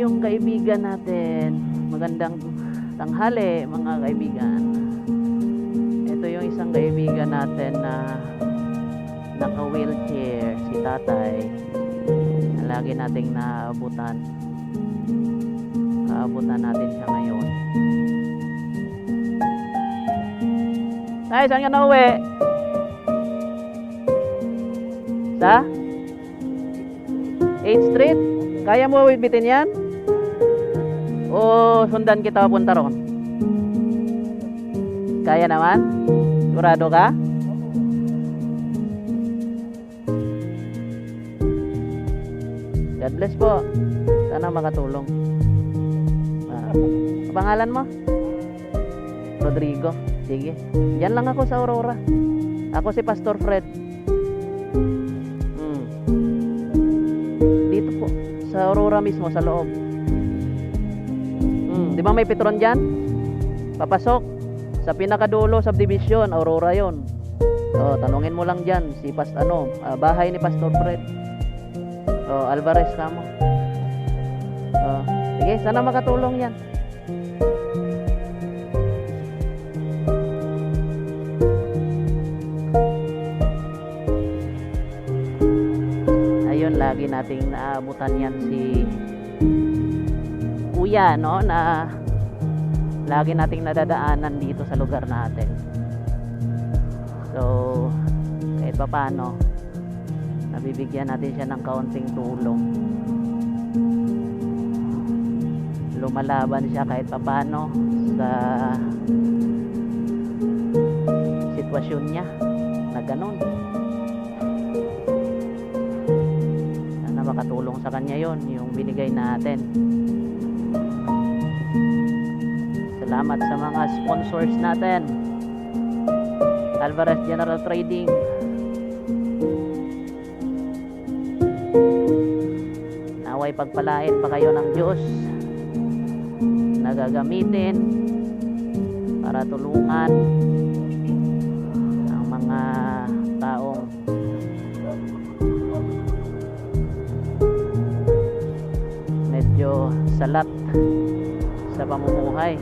yung kaibigan natin. Magandang tanghali mga kaibigan. Ito yung isang kaibigan natin na naka-wheelchair, si tatay. Lagi nating naabutan. Aabutan natin siya ngayon. Tay, saan ka na uwi? Sa? 8th Street? Kaya mo bitin yan? O sundan kita papunta ron? Kaya naman? Sigurado ka? God bless po. Sana makatulong. Pangalan mo? Rodrigo. Sige. Yan lang ako sa Aurora. Ako si Pastor Fred. Dito po. Sa Aurora mismo, sa loob. Di ba may Petron dyan? Papasok. Sa pinakadulo, subdivision, Aurora yon. Tanungin mo lang dyan. Si bahay ni Pastor Fred. Alvarez kamo. Sige, sana makatulong yan. Ayun, lagi nating naabutan yan si kuya, no, na lagi nating nadadaanan dito sa lugar natin. So kahit pa paano, nabibigyan natin siya ng kaunting tulong. Lumalaban siya kahit pa paano sa sitwasyon niya na ganun. Sana makatulong sa kanya yon, yung binigay natin. Salamat sa mga sponsors natin. Alvarez General Trading, naway pagpalain pa kayo ng Diyos na gagamitin para tulungan ang mga taong medyo salat sa pamumuhay.